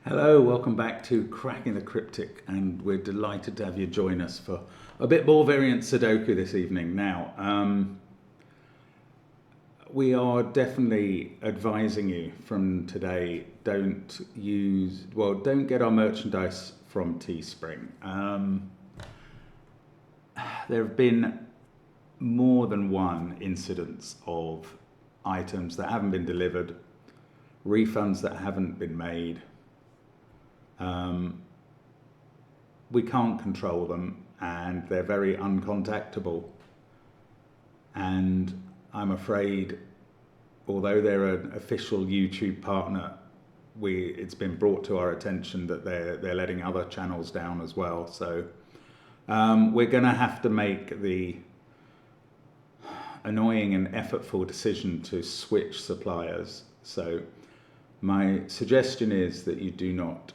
Hello, welcome back to Cracking the Cryptic, and we're delighted to have you join us for a bit more variant Sudoku this evening. Now, we are definitely advising you from today, don't get our merchandise from Teespring. There have been more than one incidence of items that haven't been delivered, refunds that haven't been made. We can't control them, and they're very uncontactable, and I'm afraid, although they're an official YouTube partner, it's been brought to our attention that they're letting other channels down as well. So we're going to have to make the annoying and effortful decision to switch suppliers. So my suggestion is that you do not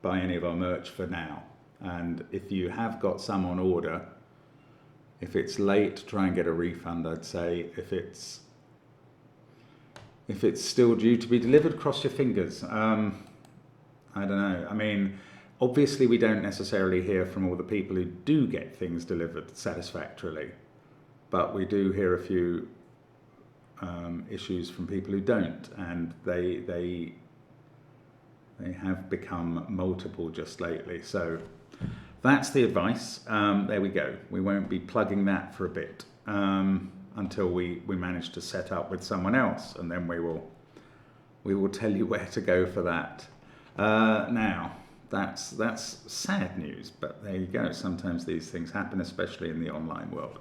buy any of our merch for now, and if you have got some on order, if it's late, try and get a refund. I'd say if it's still due to be delivered, cross your fingers. I don't know, I mean, obviously we don't necessarily hear from all the people who do get things delivered satisfactorily, but we do hear a few issues from people who don't, and they have become multiple just lately. So that's the advice. There we go. We won't be plugging that for a bit until we manage to set up with someone else, and then we will tell you where to go for that. Now, that's sad news, but there you go. Sometimes these things happen, especially in the online world.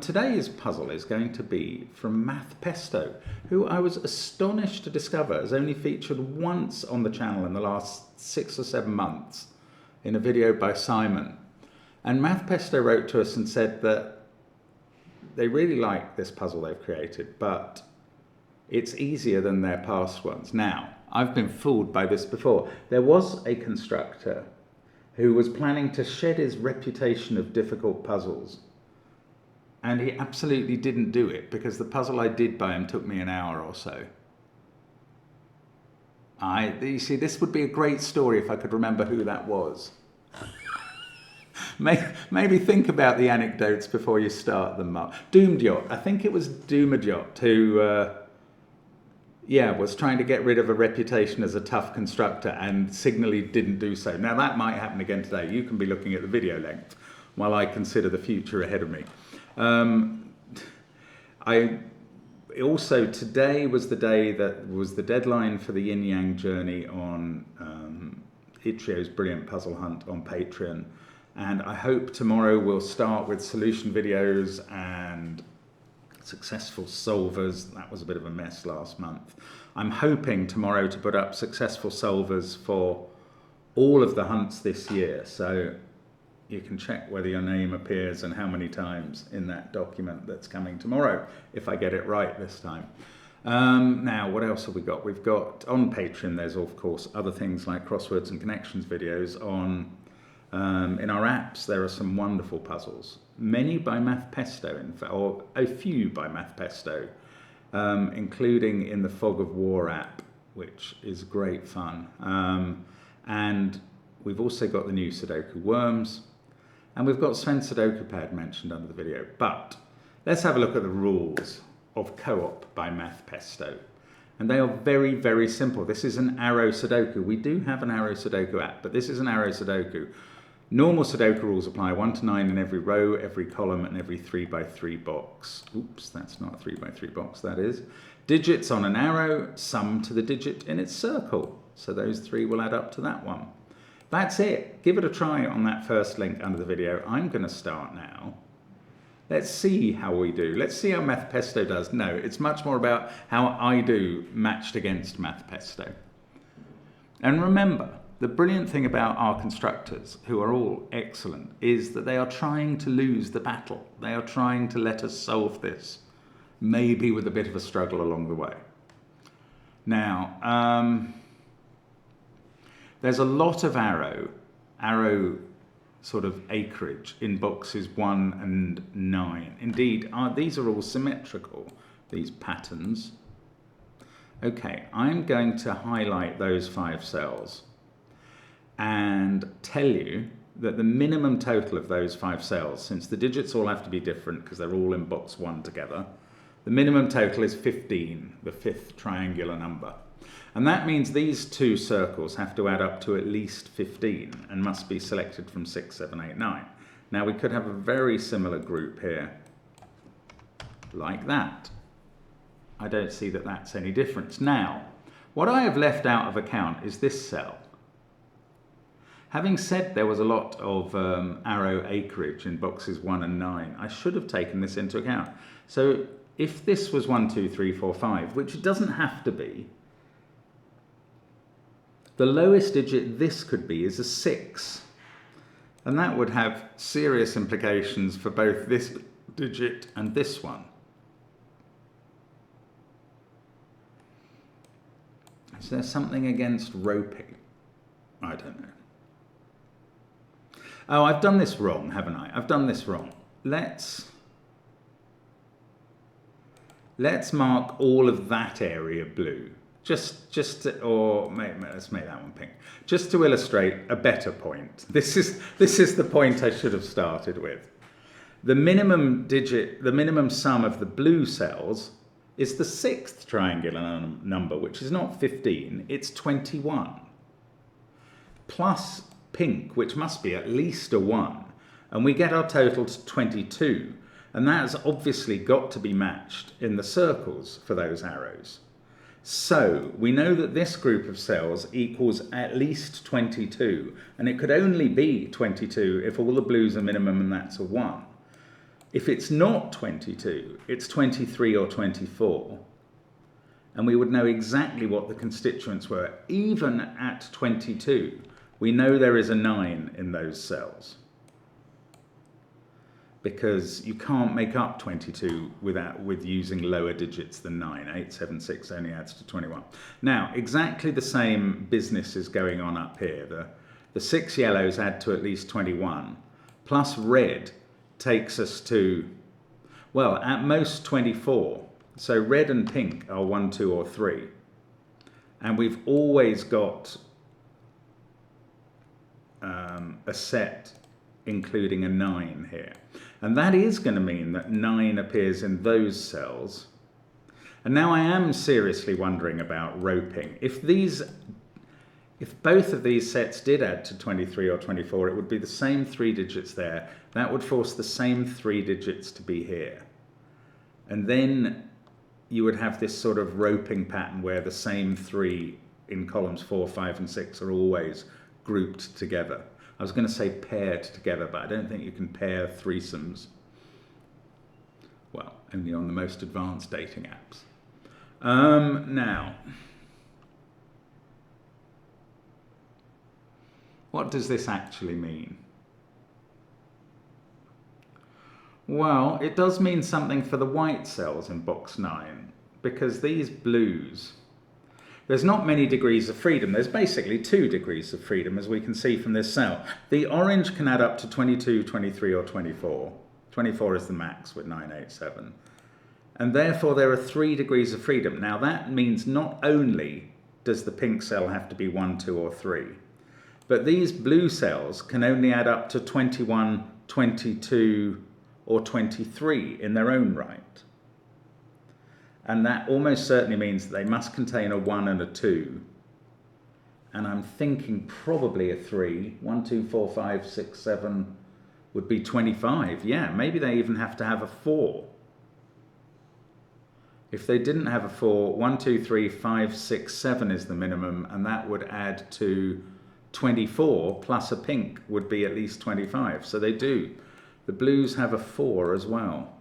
Today's puzzle is going to be from Math Pesto, who I was astonished to discover has only featured once on the channel in the last 6 or 7 months in a video by Simon. And Math Pesto wrote to us and said that they really like this puzzle they've created, but it's easier than their past ones. Now, I've been fooled by this before. There was a constructor who was planning to shed his reputation of difficult puzzles, and he absolutely didn't do it, because the puzzle I did by him took me an hour or so. You see, this would be a great story if I could remember who that was. Maybe think about the anecdotes before you start them, Mark. Doomedyacht, I think it was Doomedyacht who was trying to get rid of a reputation as a tough constructor and signally didn't do so. Now that might happen again today. You can be looking at the video length while I consider the future ahead of me. Today was the day that was the deadline for the Yin Yang journey on Ichio's brilliant puzzle hunt on Patreon, and I hope tomorrow we'll start with solution videos and successful solvers. That was a bit of a mess last month. I'm hoping tomorrow to put up successful solvers for all of the hunts this year, so you can check whether your name appears and how many times in that document that's coming tomorrow, if I get it right this time. Now, what else have we got? We've got, on Patreon, there's of course other things like crosswords and connections videos. In our apps, there are some wonderful puzzles, many by Math Pesto, in fact, or a few by Math Pesto, including in the Fog of War app, which is great fun. And we've also got the new Sudoku Worms, and we've got SVEN'S SUDOKU PAD mentioned under the video. But let's have a look at the rules of Co-op by Math Pesto. And they are very, very simple. This is an arrow Sudoku. We do have an arrow Sudoku app, but this is an arrow Sudoku. Normal Sudoku rules apply 1 to 9 in every row, every column, and every 3 by 3 box. Oops, that's not a 3 by 3 box, that is. Digits on an arrow, sum to the digit in its circle. So those 3 will add up to that one. That's it. Give it a try on that first link under the video. I'm going to start now. Let's see how we do. Let's see how Math Pesto does. No, it's much more about how I do matched against Math Pesto. And remember, the brilliant thing about our constructors, who are all excellent, is that they are trying to lose the battle. They are trying to let us solve this, maybe with a bit of a struggle along the way. Now, there's a lot of arrow sort of acreage in boxes 1 and 9. Indeed, these are all symmetrical, these patterns. Okay, I'm going to highlight those 5 cells and tell you that the minimum total of those 5 cells, since the digits all have to be different because they're all in box 1 together, the minimum total is 15, the 5th triangular number. And that means these 2 circles have to add up to at least 15 and must be selected from 6, 7, 8, 9. Now we could have a very similar group here, like that. I don't see that that's any difference. Now, what I have left out of account is this cell. Having said there was a lot of arrow acreage in boxes 1 and 9, I should have taken this into account. So if this was 1, 2, 3, 4, 5, which it doesn't have to be, the lowest digit this could be is a 6. And that would have serious implications for both this digit and this one. Is there something against roping? I don't know. Oh, I've done this wrong, haven't I? I've done this wrong. Let's mark all of that area blue. Let's make that one pink. Just to illustrate a better point. This is the point I should have started with. The minimum sum of the blue cells is the 6th triangular number, which is not 15, it's 21. Plus pink, which must be at least a 1. And we get our total to 22. And that has obviously got to be matched in the circles for those arrows. So we know that this group of cells equals at least 22. And it could only be 22 if all the blues are minimum and that's a 1. If it's not 22, it's 23 or 24. And we would know exactly what the constituents were. Even at 22, we know there is a 9 in those cells. Because you can't make up 22 with using lower digits than 9. 8, 7, 6 only adds to 21. Now, exactly the same business is going on up here. The 6 yellows add to at least 21, plus red takes us to, well, at most 24. So red and pink are 1, 2, or 3. And we've always got a set including a 9 here. And that is going to mean that 9 appears in those cells. And now I am seriously wondering about roping. If both of these sets did add to 23 or 24, it would be the same 3 digits there. That would force the same 3 digits to be here. And then you would have this sort of roping pattern where the same 3 in columns 4, 5, and 6 are always grouped together. I was going to say paired together, but I don't think you can pair threesomes. Well, only on the most advanced dating apps. Now, what does this actually mean? Well, it does mean something for the white cells in box 9, because these blues, there's not many degrees of freedom. There's basically 2 degrees of freedom, as we can see from this cell. The orange can add up to 22, 23, or 24. 24 is the max with 9, 8, 7. And therefore, there are 3 degrees of freedom. Now, that means not only does the pink cell have to be 1, 2, or 3, but these blue cells can only add up to 21, 22, or 23 in their own right. And that almost certainly means that they must contain a 1 and a 2. And I'm thinking probably a 3. 1, 2, 4, 5, 6, 7 would be 25. Yeah, maybe they even have to have a 4. If they didn't have a 4, 1, 2, 3, 5, 6, 7 is the minimum, and that would add to 24 plus a pink would be at least 25. So they do. The blues have a 4 as well.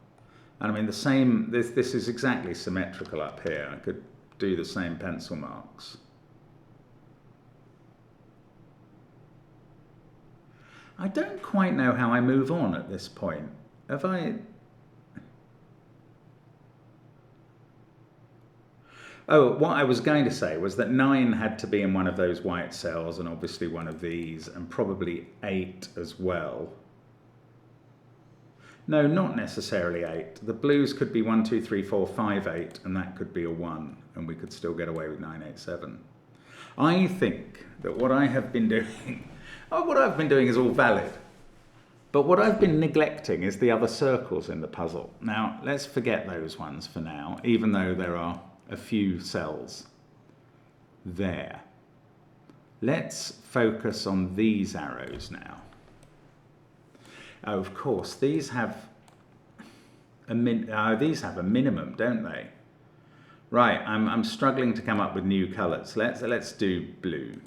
And I mean, the same, this is exactly symmetrical up here. I could do the same pencil marks. I don't quite know how I move on at this point. Have I... Oh, what I was going to say was that 9 had to be in one of those white cells, and obviously one of these, and probably 8 as well. No, not necessarily 8. The blues could be 1, 2, 3, 4, 5, 8, and that could be a 1, and we could still get away with 9, 8, 7. I think that what I have been doing, what I've been doing is all valid. But what I've been neglecting is the other circles in the puzzle. Now, let's forget those ones for now, even though there are a few cells there. Let's focus on these arrows now. Oh, of course, these have a minimum, don't they? Right, I'm struggling to come up with new colours. Let's do blue.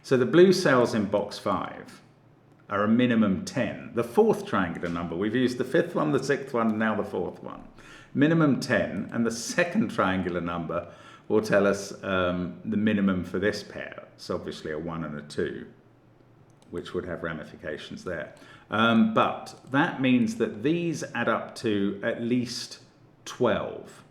So the blue cells in box 5 are a minimum 10. The fourth triangular number, we've used the fifth one, the sixth one, and now the fourth one. Minimum 10, and the second triangular number will tell us the minimum for this pair. It's obviously a 1 and a 2, which would have ramifications there. But that means that these add up to at least 12.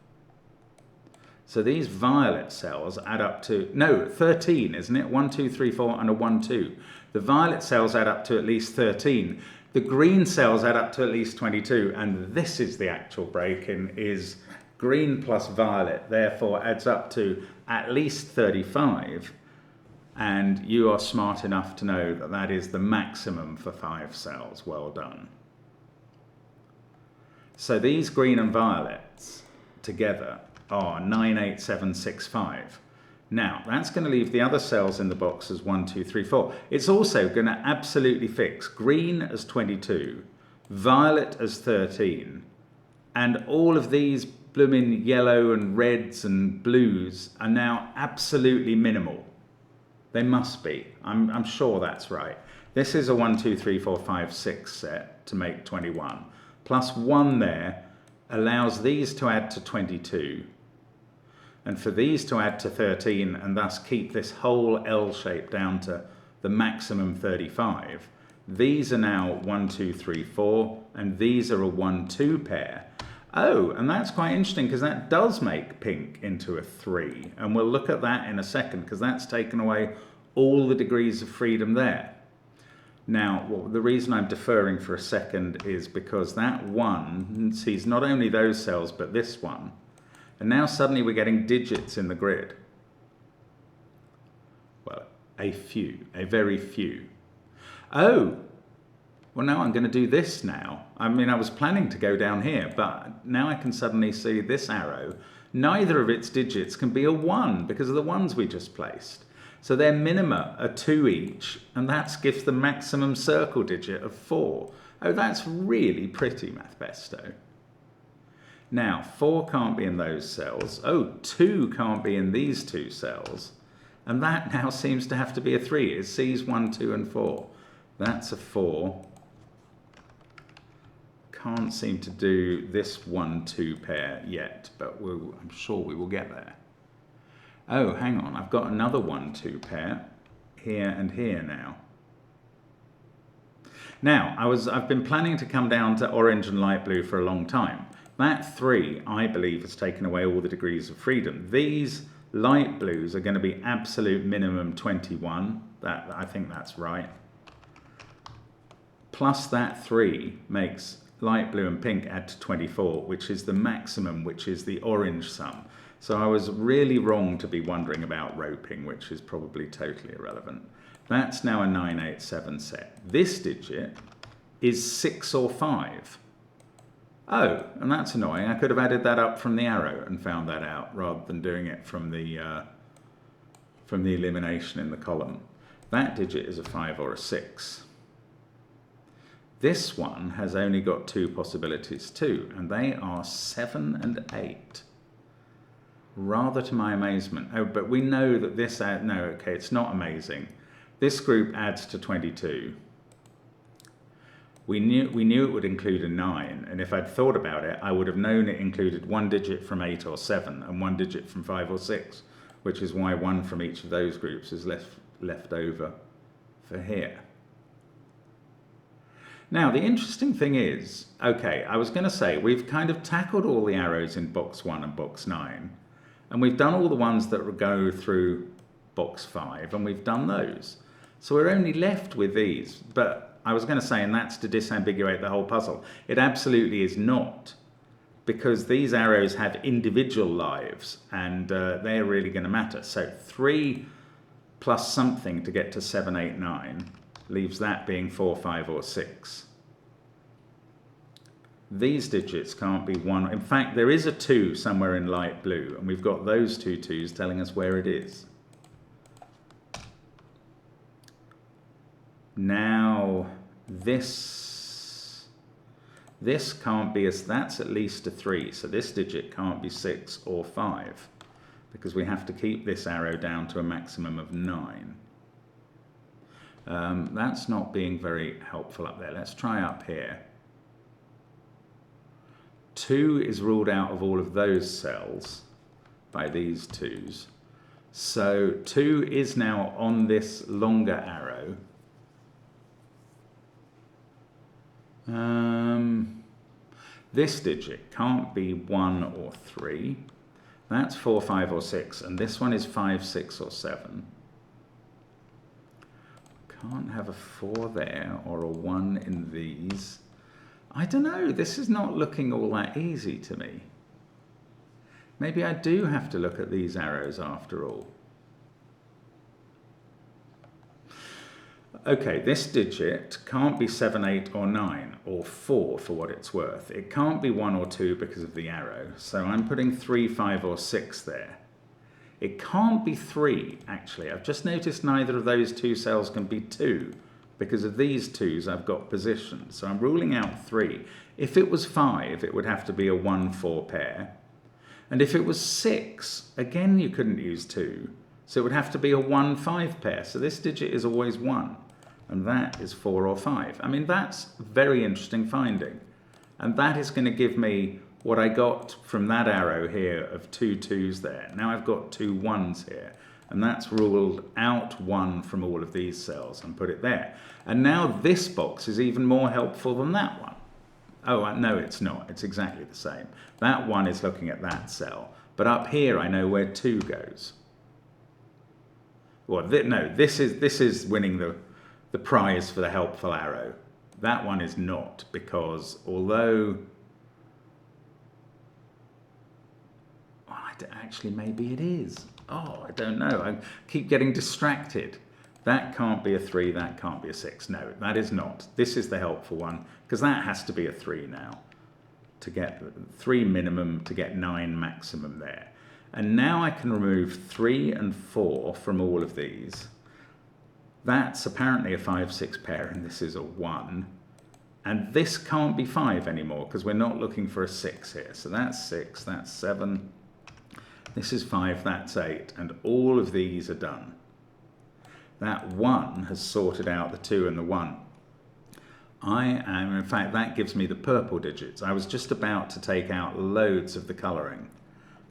So these violet cells add up to, no, 13, isn't it? 1, 2, 3, 4, and a 1, 2. The violet cells add up to at least 13. The green cells add up to at least 22. And this is the actual break-in, is green plus violet, therefore adds up to at least 35. And you are smart enough to know that that is the maximum for 5 cells. Well done. So these green and violets together are 9, 8, 7, 6, 5. Now, that's going to leave the other cells in the box as 1, 2, 3, 4. It's also going to absolutely fix green as 22, violet as 13, and all of these blooming yellow and reds and blues are now absolutely minimal. They must be. I'm sure that's right. This is a 1, 2, 3, 4, 5, 6 set to make 21. Plus 1 there allows these to add to 22. And for these to add to 13 and thus keep this whole L shape down to the maximum 35, these are now 1, 2, 3, 4, and these are a 1, 2 pair. Oh, and that's quite interesting because that does make pink into a 3. And we'll look at that in a second because that's taken away all the degrees of freedom there. Now, well, the reason I'm deferring for a second is because that 1 sees not only those cells but this one. And now suddenly we're getting digits in the grid. Well, a few, a very few. Oh, well now I'm going to do this now. I mean, I was planning to go down here, but now I can suddenly see this arrow. Neither of its digits can be a 1 because of the ones we just placed. So their minima are 2 each, and that gives the maximum circle digit of 4. Oh, that's really pretty, Mathbesto. Now, 4 can't be in those cells. Oh, 2 can't be in these 2 cells. And that now seems to have to be a 3. It sees 1, 2, and 4. That's a 4. Can't seem to do this 1, 2 pair yet, but I'm sure we will get there. Oh, hang on. I've got another 1, 2 pair here and here now. Now, I've been planning to come down to orange and light blue for a long time. That 3, I believe, has taken away all the degrees of freedom. These light blues are going to be absolute minimum 21. I think that's right. Plus that 3 makes light blue and pink add to 24, which is the maximum, which is the orange sum. So I was really wrong to be wondering about roping, which is probably totally irrelevant. That's now a 9, 8, 7 set. This digit is 6 or 5. Oh, and that's annoying. I could have added that up from the arrow and found that out rather than doing it from the elimination in the column. That digit is a 5 or a 6. This one has only got 2 possibilities too, and they are 7 and 8. Rather to my amazement. Oh, but we know that this no, okay, it's not amazing. This group adds to 22. We knew it would include a 9, and if I'd thought about it, I would have known it included 1 digit from 8 or 7 and 1 digit from 5 or 6, which is why 1 from each of those groups is left over for here. Now, the interesting thing is, okay, I was going to say, we've kind of tackled all the arrows in box 1 and box 9, and we've done all the ones that go through box 5, and we've done those. So we're only left with these, but I was going to say, and that's to disambiguate the whole puzzle. It absolutely is not, because these arrows have individual lives, and they're really going to matter. So 3 plus something to get to 7, 8, 9 leaves that being 4, 5, or 6. These digits can't be 1. In fact, there is a 2 somewhere in light blue, and we've got those 2 2s telling us where it is. Now, this can't be, that's at least a 3, so this digit can't be 6 or 5, because we have to keep this arrow down to a maximum of 9. That's not being very helpful up there. Let's try up here. 2 is ruled out of all of those cells by these 2s. So 2 is now on this longer arrow. This digit can't be 1 or 3. That's 4, 5, or 6. And this one is 5, 6, or 7. Can't have a 4 there or a 1 in these. I don't know, this is not looking all that easy to me. Maybe I do have to look at these arrows after all. Okay, this digit can't be 7, 8, or 9, or 4 for what it's worth. It can't be 1 or 2 because of the arrow, so I'm putting 3, 5, or 6 there. It can't be 3, actually. I've just noticed neither of those 2 cells can be 2. Because of these 2s, I've got position. So I'm ruling out 3. If it was 5, it would have to be a 1, 4 pair. And if it was 6, again, you couldn't use 2. So it would have to be a 1, 5 pair. So this digit is always 1. And that is 4 or 5. I mean, that's a very interesting finding. And that is going to give me what I got from that arrow here of 2 2s there. Now I've got 2 1s here. And that's ruled out 1 from all of these cells and put it there. And now this box is even more helpful than that one. Oh, no, it's not. It's exactly the same. That one is looking at that cell. But up here, I know where 2 goes. Well, no, this is winning the prize for the helpful arrow. That one is not, because although... Well, actually, maybe it is. Oh, I don't know. I keep getting distracted. That can't be a 3, that can't be a 6. No, that is not. This is the helpful one, because that has to be a 3 now. To get 3 minimum, to get 9 maximum there. And now I can remove 3 and 4 from all of these. That's apparently a 5, 6 pair, and this is a 1. And this can't be 5 anymore, because we're not looking for a 6 here. So that's 6, that's 7. This is 5, that's 8, and all of these are done. That 1 has sorted out the 2 and the 1. In fact, that gives me the purple digits. I was just about to take out loads of the colouring,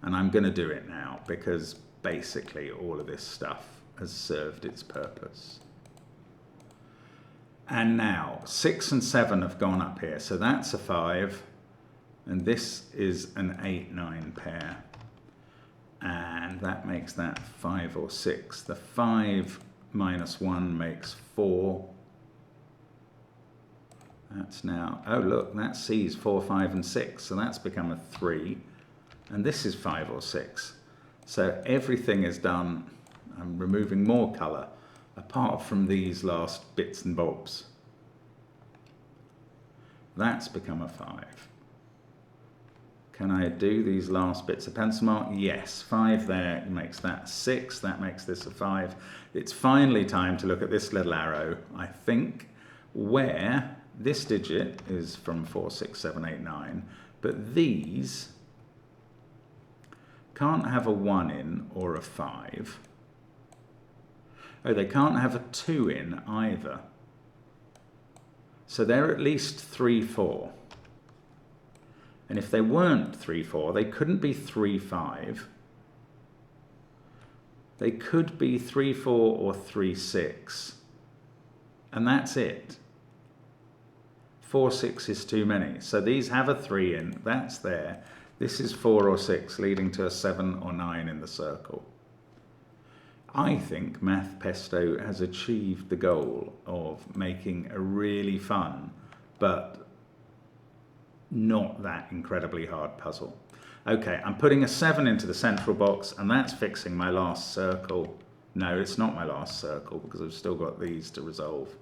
and I'm going to do it now, because basically all of this stuff has served its purpose. And now, 6 and 7 have gone up here, so that's a 5, and this is an 8, 9 pair. And that makes that 5 or 6. The 5 minus 1 makes 4. That's now, oh look, that C's 4, 5 and 6, so that's become a 3. And this is 5 or 6. So everything is done. I'm removing more colour, apart from these last bits and bobs. That's become a 5. Can I do these last bits of pencil mark? Yes, 5 there makes that 6, that makes this a 5. It's finally time to look at this little arrow, I think, where this digit is from 4, 6, 7, 8, 9, but these can't have a 1 in or a 5. Oh, they can't have a 2 in either. So they're at least 3, 4. And if they weren't 3, 4, they couldn't be 3, 5. They could be 3, 4 or 3, 6. And that's it. 4, 6 is too many. So these have a 3 in, that's there. This is 4 or 6, leading to a 7 or 9 in the circle. I think Math Pesto has achieved the goal of making a really fun, but not that incredibly hard puzzle. Okay, I'm putting a 7 into the central box, and that's fixing my last circle. No, it's not my last circle, because I've still got these to resolve.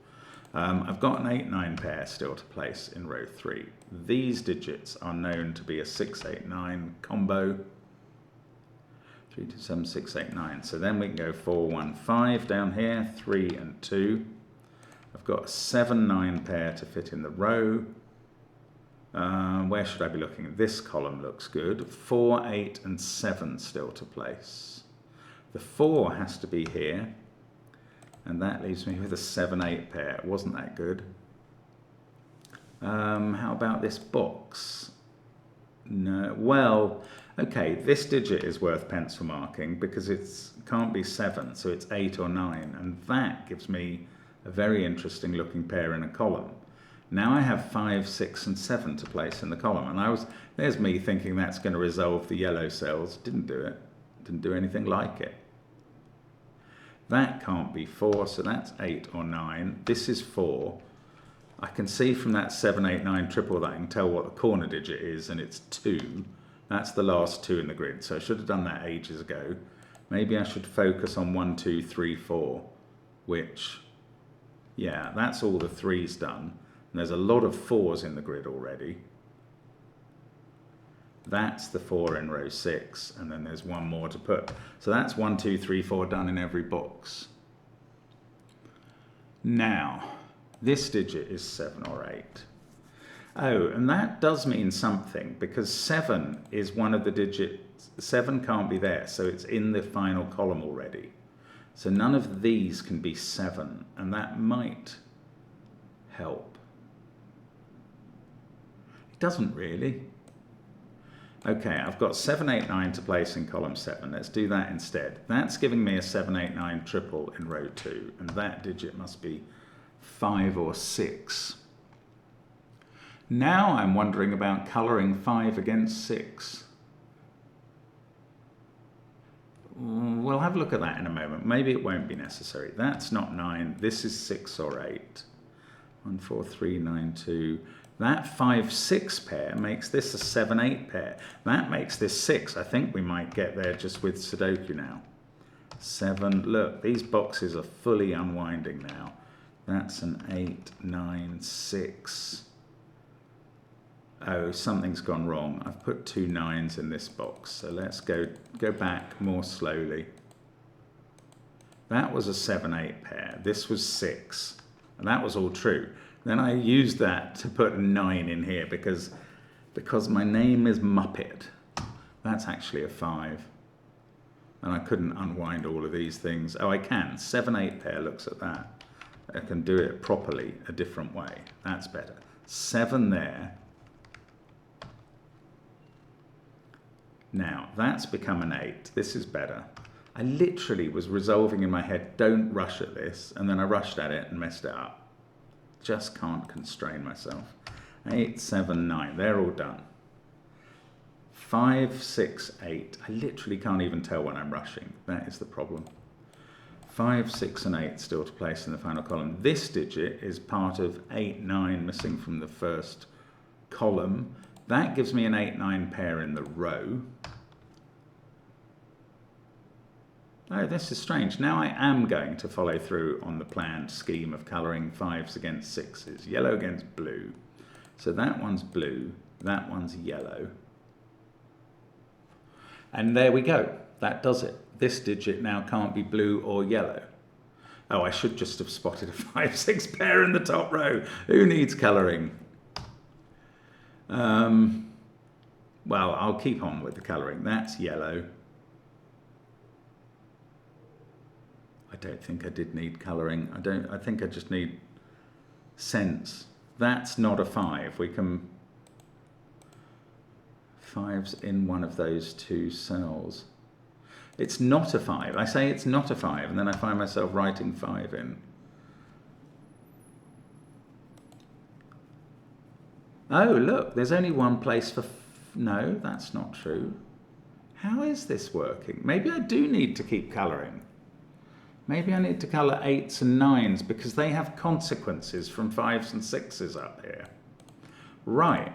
I've got an 8-9 pair still to place in row 3. These digits are known to be a 6-8-9 combo. 3, 2, 7, 6, 8, 9. So then we can go 4, 1, 5 down here, 3 and 2. I've got a 7-9 pair to fit in the row. Where should I be looking? This column looks good. 4, 8 and 7 still to place. The 4 has to be here, and that leaves me with a 7-8 pair. Wasn't that good? How about this box? No. Well, okay, this digit is worth pencil marking because it can't be 7, so it's 8 or 9, and that gives me a very interesting looking pair in a column. Now I have 5, 6 and 7 to place in the column, and there's me thinking that's going to resolve the yellow cells. Didn't do it. Didn't do anything like it. That can't be 4, so that's 8 or 9. This is 4. I can see from that 7, 8, 9 triple that I can tell what the corner digit is, and it's 2. That's the last 2 in the grid, so I should have done that ages ago. Maybe I should focus on 1, 2, 3, 4, which, yeah, that's all the 3's done. And there's a lot of 4's in the grid already. That's the 4 in row 6, and then there's one more to put. So that's 1, 2, 3, 4 done in every box. Now, this digit is 7 or 8. Oh, and that does mean something, because 7 is one of the digits. 7 can't be there, so it's in the final column already. So none of these can be 7, and that might help. It doesn't really. Okay, I've got 7, 8, 9 to place in column 7. Let's do that instead. That's giving me a 7, 8, 9 triple in row 2, and that digit must be 5 or 6. Now I'm wondering about colouring 5 against 6. We'll have a look at that in a moment. Maybe it won't be necessary. That's not 9. This is 6 or 8. 1, 4, 3, 9, 2. That 5, 6 pair makes this a 7, 8 pair. That makes this 6. I think we might get there just with Sudoku now. 7. Look, these boxes are fully unwinding now. That's an 8, 9, 6. Oh, something's gone wrong. I've put 2 9s in this box, so let's go back more slowly. That was a 7, 8 pair. This was 6, and that was all true. Then I used that to put a 9 in here because my name is Muppet. That's actually a 5. And I couldn't unwind all of these things. Oh, I can. 7, 8 pair looks at that. I can do it properly a different way. That's better. 7 there. Now, that's become an 8. This is better. I literally was resolving in my head, don't rush at this, and then I rushed at it and messed it up. Just can't constrain myself. 8, 7, 9, they're all done. 5, 6, 8. I literally can't even tell when I'm rushing. That is the problem. 5, 6 and 8 still to place in the final column. This digit is part of 8, 9 missing from the first column. That gives me an 8, 9 pair in the row. Oh, this is strange. Now I am going to follow through on the planned scheme of colouring 5s against 6s. Yellow against blue. So that one's blue, that one's yellow. And there we go. That does it. This digit now can't be blue or yellow. Oh, I should just have spotted a 5, 6 pair in the top row. Who needs colouring? Well, I'll keep on with the colouring. That's yellow. I don't think I did need colouring. I think I just need sense. That's not a 5. We can... 5's in one of those 2 cells. It's not a 5. I say it's not a 5, and then I find myself writing 5 in. Oh, look, there's only one place for... No, that's not true. How is this working? Maybe I do need to keep colouring. Maybe I need to colour 8s and 9s because they have consequences from 5s and 6s up here. Right,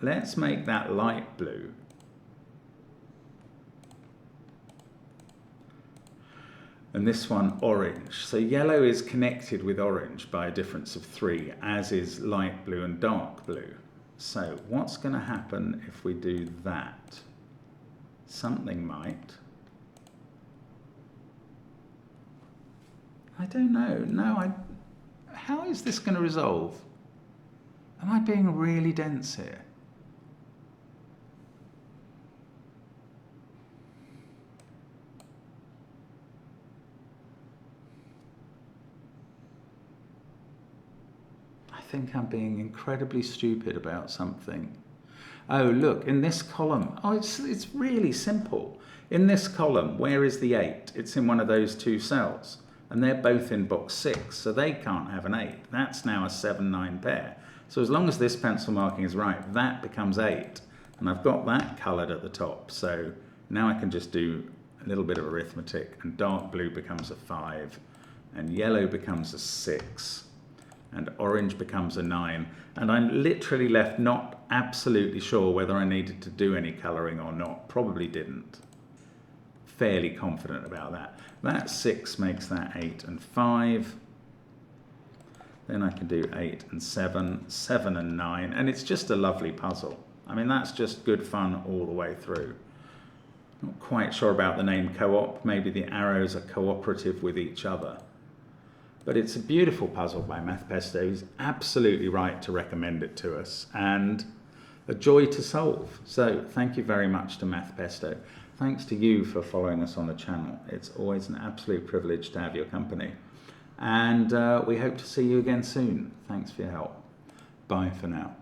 let's make that light blue. And this one orange. So yellow is connected with orange by a difference of 3, as is light blue and dark blue. So what's going to happen if we do that? Something might. I don't know. No, how is this going to resolve? Am I being really dense here? I think I'm being incredibly stupid about something. Oh, look, in this column, oh, it's really simple. In this column, where is the 8? It's in one of those two cells. And they're both in box 6, so they can't have an 8. That's now a 7-9 pair. So as long as this pencil marking is right, that becomes 8. And I've got that coloured at the top. So now I can just do a little bit of arithmetic, and dark blue becomes a 5, and yellow becomes a 6, and orange becomes a 9. And I'm literally left not absolutely sure whether I needed to do any colouring or not. Probably didn't. Fairly confident about that. That 6 makes that 8 and 5. Then I can do 8 and 7, 7 and 9, and it's just a lovely puzzle. I mean, that's just good fun all the way through. Not quite sure about the name co-op. Maybe the arrows are cooperative with each other. But it's a beautiful puzzle by Mathpesto. He's absolutely right to recommend it to us, and a joy to solve. So thank you very much to Mathpesto. Thanks to you for following us on the channel. It's always an absolute privilege to have your company. And we hope to see you again soon. Thanks for your help. Bye for now.